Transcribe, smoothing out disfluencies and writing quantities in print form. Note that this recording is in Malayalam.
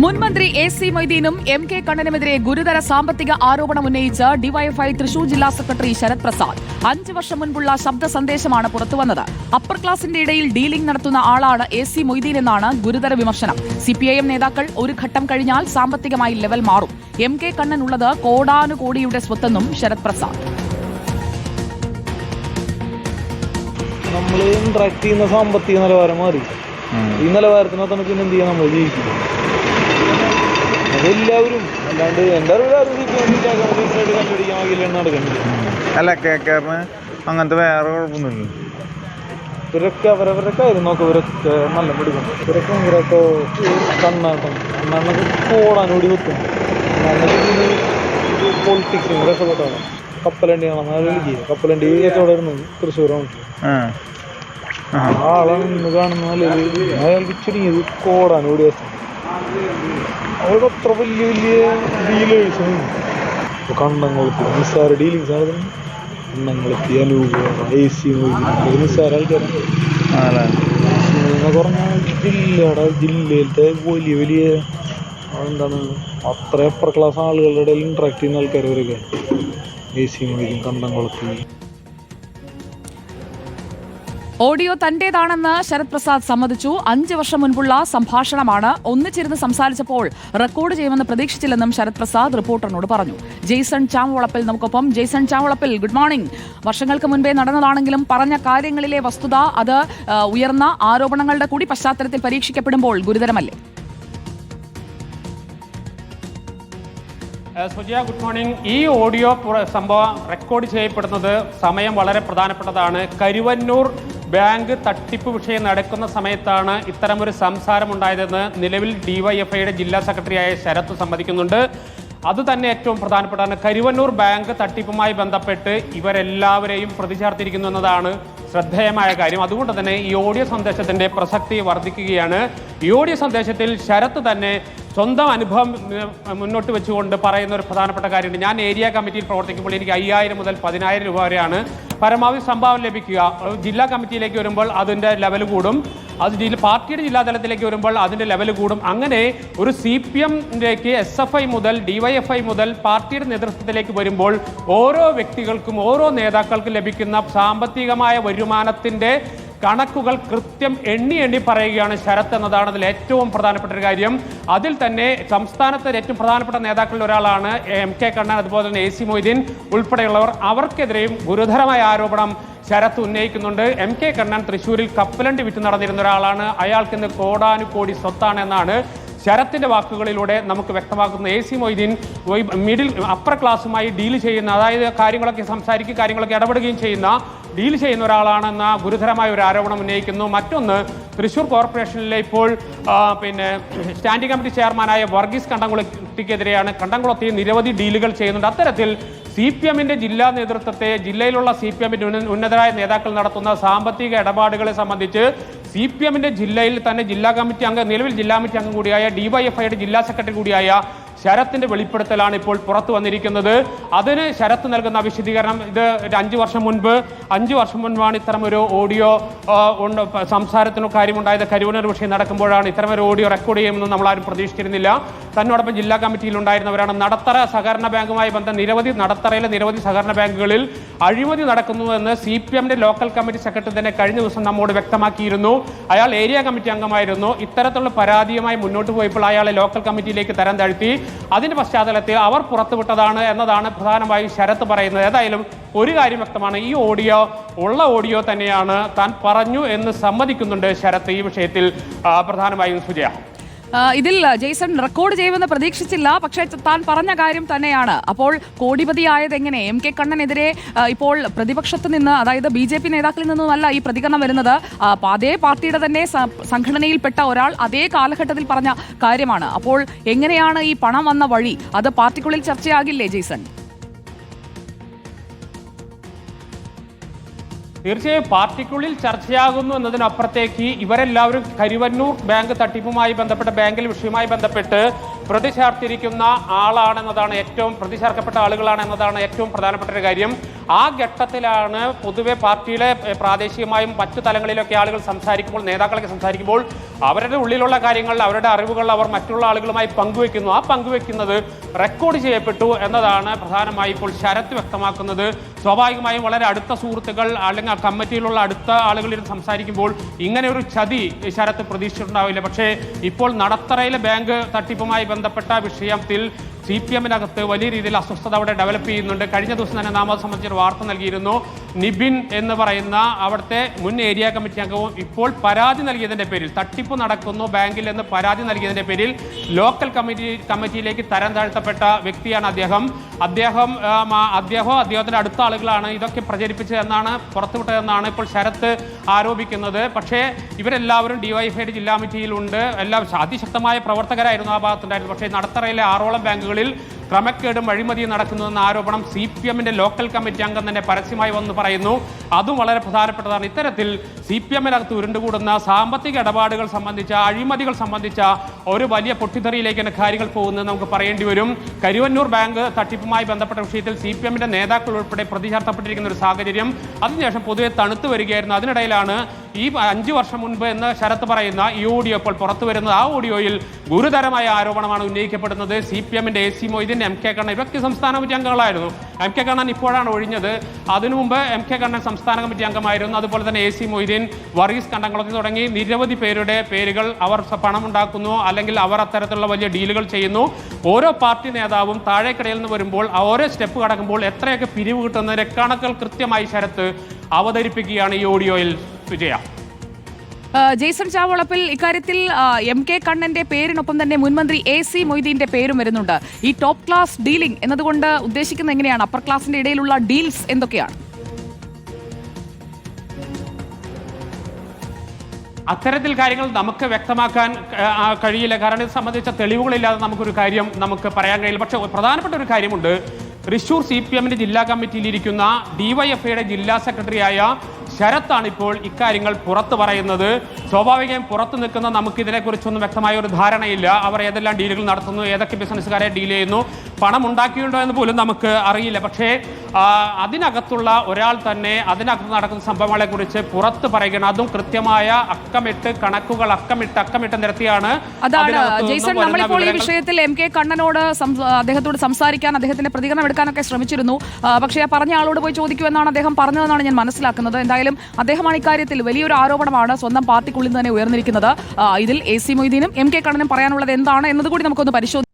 മുൻമന്ത്രി എ.സി. മൊയ്തീനും എം.കെ. കണ്ണനുമെതിരെ ഗുരുതര സാമ്പത്തിക ആരോപണം ഉന്നയിച്ച് ഡിവൈഎഫ്ഐ തൃശൂർ ജില്ലാ സെക്രട്ടറി ശരത് പ്രസാദ്. 5 വർഷം മുൻപുള്ള ശബ്ദ സന്ദേശമാണ് പുറത്തുവന്നത്. അപ്പർ ക്ലാസിന്റെ ഇടയിൽ ഡീലിംഗ് നടത്തുന്ന ആളാണ് എ.സി. മൊയ്തീൻ എന്നാണ് ഗുരുതര വിമർശനം. സിപിഐഎം നേതാക്കൾ ഒരു ഘട്ടം കഴിഞ്ഞാൽ സാമ്പത്തികമായി ലെവൽ മാറും. എം.കെ. കണ്ണൻ ഉള്ളത് കോടാനുകോടിയുടെ സ്വത്തെന്നും ശരത് പ്രസാദ്. നമ്മൾ ഇന്ററാക്ട് ചെയ്യുന്ന സാമ്പത്തിക നിലവാരം മാറി. ഈ നിലവാരത്തിനകത്താണ് പിന്നെ എന്ത് ചെയ്യാൻ നമ്മൾ ജീവിക്കുന്നത്. അതെല്ലാവരും അല്ലാണ്ട് എൻ്റെ കണ്ടുപിടിക്കാൻ നടക്കുന്നുണ്ട്. അല്ല കേക്കാറിന് അങ്ങനത്തെ വേറെ കുഴപ്പമൊന്നുമില്ല. ഇവരൊക്കെ അവരവരുടെ കാര്യം നോക്കാം. ഇവരൊക്കെ നല്ല പിടിക്കണം. ഇവരൊക്കെ ഭയങ്കരമൊക്കെ കണ്ണാട്ടൊക്കെ കോടാനോടി വെക്കും. പൊളിറ്റിക്സും രക്ഷപ്പെട്ടാണ്. കപ്പലണ്ടിയാണ് വിളിക്കുക. കപ്പലണ്ടി ഏറ്റവും ഇരുന്നത് തൃശ്ശൂരാണ്. ആളാണ് ഇന്ന് കാണുന്ന അയാൾക്ക് ചുരുങ്ങിയത് കോടാനോടി വെച്ചാൽ അവർക്ക് അത്ര വലിയ വലിയ ഡീലേഴ്സാണ്. കണ്ണംകുളത്തി നിസ്സാര ഡീലിങ്സ് ആണ്. കണ്ണംകുളത്തി അനൂപ് എ.സി. നിസ്സാര ആൾക്കാരാണ്. എന്ന് പറഞ്ഞാൽ ജില്ലയിലത്തെ വലിയ വലിയ എന്താണ് അത്ര അപ്പർ ക്ലാസ് ആളുകളുടെ ഇടയിൽ ഇന്ററാക്ട് ചെയ്യുന്ന ആൾക്കാർ ഇവരൊക്കെ. എ.സി. മൊയ്തീൻ, കണ്ണംകുളത്തി. ഓഡിയോ തന്റേതാണെന്ന് ശരത് പ്രസാദ് സമ്മതിച്ചു. 5 വർഷം മുൻപുള്ള സംഭാഷണമാണ്. ഒന്നിച്ചിരുന്ന് സംസാരിച്ചപ്പോൾ റെക്കോർഡ് ചെയ്യുമെന്ന് പ്രതീക്ഷിച്ചില്ലെന്നും ശരത് പ്രസാദ് റിപ്പോർട്ടറിനോട് പറഞ്ഞു. ജെയ്സൺ ചാവളപ്പിൽ നമുക്കൊപ്പം. Jaison Chavalappil, good morning. വർഷങ്ങൾക്ക് മുൻപേ നടന്നതാണെങ്കിലും പറഞ്ഞ കാര്യങ്ങളിലെ വസ്തുത അത് ഉയർന്ന ആരോപണങ്ങളുടെ കൂടി പശ്ചാത്തലത്തിൽ പരീക്ഷിക്കപ്പെടുമ്പോൾ ഗുരുതരമല്ലേ? Sujaya, good morning. ഈ ഓഡിയോ സംഭവം റെക്കോർഡ് ചെയ്യപ്പെടുന്നത് സമയം വളരെ പ്രധാനപ്പെട്ടതാണ്. കരുവന്നൂർ ബാങ്ക് തട്ടിപ്പ് വിഷയം നടക്കുന്ന സമയത്താണ് ഇത്തരമൊരു സംസാരമുണ്ടായതെന്ന് നിലവിൽ ഡിവൈഎഫ്ഐയുടെ ജില്ലാ സെക്രട്ടറിയായ ശരത് സമ്മതിക്കുന്നുണ്ട്. അതുതന്നെ ഏറ്റവും പ്രധാനപ്പെട്ടാണ്. കരുവന്നൂർ ബാങ്ക് തട്ടിപ്പുമായി ബന്ധപ്പെട്ട് ഇവരെല്ലാവരെയും പ്രതി ചേർത്തിരിക്കുന്നു എന്നതാണ് ശ്രദ്ധേയമായ കാര്യം. അതുകൊണ്ട് തന്നെ ഈ ഓഡിയോ സന്ദേശത്തിന്റെ പ്രസക്തി വർദ്ധിക്കുകയാണ്. ഈ ഓഡിയോ സന്ദേശത്തിൽ ശരത്ത് തന്നെ സ്വന്തം അനുഭവം മുന്നോട്ട് വെച്ചുകൊണ്ട് പറയുന്ന ഒരു പ്രധാനപ്പെട്ട കാര്യമുണ്ട്. ഞാൻ ഏരിയ കമ്മിറ്റിയിൽ പ്രവർത്തിക്കുമ്പോൾ എനിക്ക് 5000 മുതൽ 10000 രൂപ വരെയാണ് പരമാവധി സംഭാവന ലഭിക്കുക. ജില്ലാ കമ്മിറ്റിയിലേക്ക് വരുമ്പോൾ അതിൻ്റെ ലെവൽ കൂടും. അത് പാർട്ടിയുടെ ജില്ലാതലത്തിലേക്ക് വരുമ്പോൾ അതിൻ്റെ ലെവൽ കൂടും. അങ്ങനെ ഒരു CPM-ലേക്ക് SFI മുതൽ DYFI മുതൽ പാർട്ടിയുടെ നേതൃത്വത്തിലേക്ക് വരുമ്പോൾ ഓരോ വ്യക്തികൾക്കും ഓരോ നേതാക്കൾക്കും ലഭിക്കുന്ന സാമ്പത്തികമായ വരുമാനത്തിൻ്റെ കണക്കുകൾ കൃത്യം എണ്ണി പറയുകയാണ് ശരത് എന്നതാണ് അതിൽ ഏറ്റവും പ്രധാനപ്പെട്ട ഒരു കാര്യം. അതിൽ തന്നെ സംസ്ഥാനത്തെ ഏറ്റവും പ്രധാനപ്പെട്ട നേതാക്കളിൽ ഒരാളാണ് എം.കെ. കണ്ണൻ, അതുപോലെ തന്നെ എ.സി. മൊയ്തീൻ ഉൾപ്പെടെയുള്ളവർ. അവർക്കെതിരെയും ഗുരുതരമായ ആരോപണം ശരത് ഉന്നയിക്കുന്നുണ്ട്. എം.കെ. കണ്ണൻ തൃശ്ശൂരിൽ കപ്പലണ്ടി വിറ്റ് നടന്നിരുന്ന ഒരാളാണ്. അയാൾക്ക് ഇന്ന് കോടാനുകോടി സ്വത്താണ് എന്നാണ് ശരത്തിന്റെ വാക്കുകളിലൂടെ നമുക്ക് വ്യക്തമാക്കുന്ന. എ.സി. മൊയ്തീൻ അപ്പർ ക്ലാസ്സുമായി ഡീൽ ചെയ്യുന്ന, അതായത് കാര്യങ്ങളൊക്കെ സംസാരിക്കുകയും കാര്യങ്ങളൊക്കെ ഇടപെടുകയും ഡീൽ ചെയ്യുന്ന ഒരാളാണെന്ന ഗുരുതരമായ ഒരു ആരോപണം ഉന്നയിക്കുന്നു. മറ്റൊന്ന്, തൃശ്ശൂർ കോർപ്പറേഷനിലെ ഇപ്പോൾ സ്റ്റാൻഡിംഗ് കമ്മിറ്റി ചെയർമാനായ വർഗീസ് കണ്ടംകുളത്തിക്കെതിരെയാണ്. കണ്ടംകുളത്തി നിരവധി ഡീലുകൾ ചെയ്യുന്നുണ്ട്. അത്തരത്തിൽ CPM-ന്റെ ജില്ലാ നേതൃത്വത്തെ, ജില്ലയിലുള്ള CPM-ന്റെ ഉന്നതരായ നേതാക്കൾ നടത്തുന്ന സാമ്പത്തിക ഇടപാടുകളെ സംബന്ധിച്ച് CPM-ന്റെ ജില്ലയിൽ തന്നെ ജില്ലാ കമ്മിറ്റി അംഗം, നിലവിൽ ജില്ലാ കമ്മിറ്റി അംഗം കൂടിയായ DYFIയുടെ ജില്ലാ സെക്രട്ടറി കൂടിയായ ശരത്തിന്റെ വെളിപ്പെടുത്തലാണ് ഇപ്പോൾ പുറത്തു വന്നിരിക്കുന്നത്. അതിന് ശരത്ത് നൽകുന്ന വിശദീകരണം, ഇത് 5 വർഷം മുൻപാണ് ഇത്തരം ഒരു ഓഡിയോ സംസാരത്തിനോ കാര്യമുണ്ടായത്. കരുവന്നൂർ വിഷയം നടക്കുമ്പോഴാണ് ഇത്തരമൊരു ഓഡിയോ റെക്കോർഡ് ചെയ്യുമെന്ന് നമ്മളാരും പ്രതീക്ഷിച്ചിരുന്നില്ല. തന്നോടൊപ്പം ജില്ലാ കമ്മിറ്റിയിൽ ഉണ്ടായിരുന്നവരാണ്. നടത്തറ സഹകരണ ബാങ്കുമായി നടത്തറയിലെ നിരവധി സഹകരണ ബാങ്കുകളിൽ അഴിമതി നടക്കുന്നുവെന്ന് CPM-ന്റെ ലോക്കൽ കമ്മിറ്റി സെക്രട്ടറി തന്നെ കഴിഞ്ഞ ദിവസം നമ്മോട് വ്യക്തമാക്കിയിരുന്നു. അയാൾ ഏരിയ കമ്മിറ്റി അംഗമായിരുന്നു. ഇത്തരത്തിലുള്ള പരാതിയുമായി മുന്നോട്ട് പോയപ്പോൾ അയാളെ ലോക്കൽ കമ്മിറ്റിയിലേക്ക് തരം താഴ്ത്തി. അതിന്റെ പശ്ചാത്തലത്തിൽ അവർ പുറത്തുവിട്ടതാണ് എന്നതാണ് പ്രധാനമായും ശരത്ത് പറയുന്നത്. ഏതായാലും ഒരു കാര്യം വ്യക്തമാണ്, ഈ ഓഡിയോ തന്നെയാണ്. താൻ പറഞ്ഞു എന്ന് സമ്മതിക്കുന്നുണ്ട് ശരത്ത് ഈ വിഷയത്തിൽ പ്രധാനമായും. സുജയ, ഇതിൽ ജെയ്സൺ റെക്കോർഡ് ചെയ്യുമെന്ന് പ്രതീക്ഷിച്ചില്ല, പക്ഷേ താൻ പറഞ്ഞ കാര്യം തന്നെയാണ്. അപ്പോൾ കോടിപതിയായത് എങ്ങനെ? എം.കെ. കണ്ണനെതിരെ ഇപ്പോൾ പ്രതിപക്ഷത്ത് നിന്ന്, അതായത് BJP നേതാക്കളിൽ നിന്നുമല്ല ഈ പ്രതികരണം വരുന്നത്. അതേ പാർട്ടിയുടെ തന്നെ സംഘടനയിൽപ്പെട്ട ഒരാൾ അതേ കാലഘട്ടത്തിൽ പറഞ്ഞ കാര്യമാണ്. അപ്പോൾ എങ്ങനെയാണ് ഈ പണം വന്ന വഴി? അത് പാർട്ടിക്കുള്ളിൽ ചർച്ചയാകില്ലേ ജെയ്സൺ? തീർച്ചയായും പാർട്ടിക്കുള്ളിൽ ചർച്ചയാകുന്നു എന്നതിനപ്പുറത്തേക്ക് ഇവരെല്ലാവരും കരുവന്നൂർ ബാങ്ക് തട്ടിപ്പുമായി ബന്ധപ്പെട്ട, ബാങ്കിൽ വിഷയവുമായി ബന്ധപ്പെട്ട് പ്രതി ചേർത്തിരിക്കുന്ന ആളാണെന്നതാണ് ഏറ്റവും, പ്രതി ചേർക്കപ്പെട്ട ആളുകളാണ് എന്നതാണ് ഏറ്റവും പ്രധാനപ്പെട്ട ഒരു കാര്യം. ആ ഘട്ടത്തിലാണ് പൊതുവെ പാർട്ടിയിലെ പ്രാദേശികമായും മറ്റു തലങ്ങളിലൊക്കെ ആളുകൾ സംസാരിക്കുമ്പോൾ, നേതാക്കളൊക്കെ സംസാരിക്കുമ്പോൾ അവരുടെ ഉള്ളിലുള്ള കാര്യങ്ങൾ, അവരുടെ അറിവുകൾ അവർ മറ്റുള്ള ആളുകളുമായി പങ്കുവെക്കുന്നു. ആ പങ്കുവെക്കുന്നത് റെക്കോർഡ് ചെയ്യപ്പെട്ടു എന്നതാണ് പ്രധാനമായി ഇപ്പോൾ ശരത്ത് വ്യക്തമാക്കുന്നത്. സ്വാഭാവികമായും വളരെ അടുത്ത സുഹൃത്തുക്കൾ അല്ലെങ്കിൽ ആ കമ്മിറ്റിയിലുള്ള അടുത്ത ആളുകളിൽ സംസാരിക്കുമ്പോൾ ഇങ്ങനെ ഒരു ചതി ശരത്ത് പ്രതീക്ഷിച്ചിട്ടുണ്ടാവില്ല. പക്ഷേ ഇപ്പോൾ നടത്തറയിലെ ബാങ്ക് തട്ടിപ്പുമായി ബന്ധപ്പെട്ട വിഷയത്തിൽ CPM-നകത്ത് വലിയ രീതിയിൽ അസ്വസ്ഥത അവിടെ ഡെവലപ്പ് ചെയ്യുന്നുണ്ട്. കഴിഞ്ഞ ദിവസം തന്നെ നാം അത് സംബന്ധിച്ചൊരു വാർത്ത നൽകിയിരുന്നു. നിബിൻ എന്ന് പറയുന്ന അവിടുത്തെ മുൻ ഏരിയ കമ്മിറ്റി അംഗവും ഇപ്പോൾ പരാതി നൽകിയതിൻ്റെ പേരിൽ, തട്ടിപ്പ് നടക്കുന്നു ബാങ്കിൽ എന്ന് പരാതി നൽകിയതിൻ്റെ പേരിൽ ലോക്കൽ കമ്മിറ്റിയിലേക്ക് തരം താഴ്ത്തപ്പെട്ട വ്യക്തിയാണ് അദ്ദേഹം. അദ്ദേഹത്തിന്റെ അടുത്ത ആളുകളാണ് ഇതൊക്കെ പ്രചരിപ്പിച്ചതെന്നാണ്, പുറത്തുവിട്ടതെന്നാണ് ഇപ്പോൾ ശരത്ത് ആരോപിക്കുന്നത്. പക്ഷേ ഇവരെല്ലാവരും ഡിവൈഎഫ്ഐയുടെ ജില്ലാ കമ്മിറ്റിയിലുണ്ട്. എല്ലാം അതിശക്തമായ പ്രവർത്തകരായിരുന്നു ആ ഭാഗത്തുണ്ടായിരുന്നു. പക്ഷേ നടത്തറയിലെ 6ഓളം ബാങ്കുകളിൽ ക്രമക്കേടും അഴിമതിയും നടക്കുന്നതെന്ന ആരോപണം CPM-ന്റെ ലോക്കൽ കമ്മിറ്റി അംഗം തന്നെ പരസ്യമായി വന്ന് പറയുന്നു. അതും വളരെ പ്രധാനപ്പെട്ടതാണ്. ഇത്തരത്തിൽ CPM-നകത്ത് ഉരുണ്ടുകൂടുന്ന സാമ്പത്തിക ഇടപാടുകൾ സംബന്ധിച്ച, അഴിമതികൾ സംബന്ധിച്ച ഒരു വലിയ പൊട്ടിത്തെറിയിലേക്കാണ് കാര്യങ്ങൾ പോകുന്നത് നമുക്ക് പറയേണ്ടി വരും. കരുവന്നൂർ ബാങ്ക് തട്ടിപ്പുമായി ബന്ധപ്പെട്ട വിഷയത്തിൽ CPM-ന്റെ നേതാക്കൾ ഉൾപ്പെടെ പ്രതി ചേർത്തപ്പെട്ടിരിക്കുന്ന ഒരു സാഹചര്യം അതിനുശേഷം പൊതുവെ തണുത്തു വരികയായിരുന്നു. അതിനിടയിലാണ് ഈ 5 വർഷം മുൻപ് എന്ന് ശരത്ത് പറയുന്ന ഈ ഓഡിയോ ഇപ്പോൾ പുറത്തു വരുന്നത്. ആ ഓഡിയോയിൽ ഗുരുതരമായ ആരോപണമാണ് ഉന്നയിക്കപ്പെടുന്നത്. CPM-ന്റെ AC മൊയ്തീൻ, MK കണ്ണൻ ഇവർക്ക് സംസ്ഥാന കമ്മിറ്റി അംഗങ്ങളായിരുന്നു. MK കണ്ണൻ ഇപ്പോഴാണ് ഒഴിഞ്ഞത്. അതിനു മുമ്പ് MK കണ്ണൻ സംസ്ഥാന കമ്മിറ്റി അംഗമായിരുന്നു. അതുപോലെ തന്നെ AC മൊയ്തീൻ, വർഗീസ് കണ്ടംകുളത്തിൽ തുടങ്ങി നിരവധി പേരുടെ പേരുകൾ അവർ പണമുണ്ടാക്കുന്നു അല്ലെങ്കിൽ അവർ അത്തരത്തിലുള്ള വലിയ ഡീലുകൾ ചെയ്യുന്നു. ഓരോ പാർട്ടി നേതാവും താഴേക്കടയിൽ നിന്ന് വരുമ്പോൾ ഓരോ സ്റ്റെപ്പ് കടക്കുമ്പോൾ എത്രയൊക്കെ പിരിവ് കിട്ടുന്നതിന്റെ കണക്കുകൾ കൃത്യമായി ശരത്ത് അവതരിപ്പിക്കുകയാണ് ഈ ഓഡിയോയിൽ. വിജയ, ജെയ്സൺ ചാവളപ്പിൽ, ഇക്കാര്യത്തിൽ MK കണ്ണന്റെ പേരിനൊപ്പം തന്നെ മുൻമന്ത്രി AC മൊയ്തീന്റെ പേരും വരുന്നുണ്ട്. ഈ ടോപ്പ് ക്ലാസ് ഡീലിംഗ് എന്നതുകൊണ്ട് ഉദ്ദേശിക്കുന്നത് എങ്ങനെയാണ്? അപ്പർ ക്ലാസിന്റെ ഇടയിലുള്ള ഡീൽസ് എന്തൊക്കെയാണ്? അത്തരത്തിൽ കാര്യങ്ങൾ നമുക്ക് വ്യക്തമാക്കാൻ കഴിയില്ല. കാരണം ഇത് സംബന്ധിച്ച തെളിവുകളില്ലാതെ നമുക്കൊരു കാര്യം നമുക്ക് പറയാൻ കഴിയില്ല. പക്ഷേ പ്രധാനപ്പെട്ട ഒരു കാര്യമുണ്ട്. തൃശൂർ CPM-ന്റെ ജില്ലാ കമ്മിറ്റിയിലിരിക്കുന്ന DYFIയുടെ ജില്ലാ സെക്രട്ടറിയായ ശരത്താണ് ഇപ്പോൾ ഇക്കാര്യങ്ങൾ പുറത്തു പറയുന്നത്. സ്വാഭാവികമായും പുറത്തു നിൽക്കുന്ന നമുക്ക് ഇതിനെക്കുറിച്ചൊന്നും വ്യക്തമായ ഒരു ധാരണയില്ല. അവർ ഏതെല്ലാം ഡീലുകൾ നടത്തുന്നു, ഏതൊക്കെ ബിസിനസ്സുകാരെ ഡീൽ ചെയ്യുന്നു, പണം ഉണ്ടാക്കിയിട്ടുണ്ടോ എന്ന് പോലും നമുക്ക് അറിയില്ല. പക്ഷേ അതിനകത്തുള്ള ഒരാൾ തന്നെ അതിനകത്ത് നടക്കുന്ന സംഭവങ്ങളെക്കുറിച്ച് പുറത്ത് പറയുകയാണ്. അതും കൃത്യമായ അക്കമിട്ട് കണക്കുകൾ അക്കമിട്ട് നിരത്തിയാണ്. അതാണ് ജെയ്സൺ, നമ്മളിപ്പോൾ ഈ വിഷയത്തിൽ MK കണ്ണനോട് അദ്ദേഹത്തോട് സംസാരിക്കാൻ, അദ്ദേഹത്തിന്റെ പ്രതികരണം എടുക്കാനൊക്കെ ശ്രമിച്ചിരുന്നു. പക്ഷേ പറഞ്ഞ ആളോട് പോയി ചോദിക്കുമെന്നാണ് അദ്ദേഹം പറഞ്ഞതെന്നാണ് ഞാൻ മനസ്സിലാക്കുന്നത്. എന്തായാലും അദ്ദേഹമാണ് ഇക്കാര്യത്തിൽ വലിയൊരു ആരോപണമാണ് സ്വന്തം പാർട്ടിക്കുള്ളിൽ തന്നെ ഉയർന്നിരിക്കുന്നത്. ഇതിൽ AC മൊയ്തീനും MK കണ്ണനും പറയാനുള്ളത് എന്താണ് എന്നതുകൂടി നമുക്കൊന്ന് പരിശോധിക്കാം.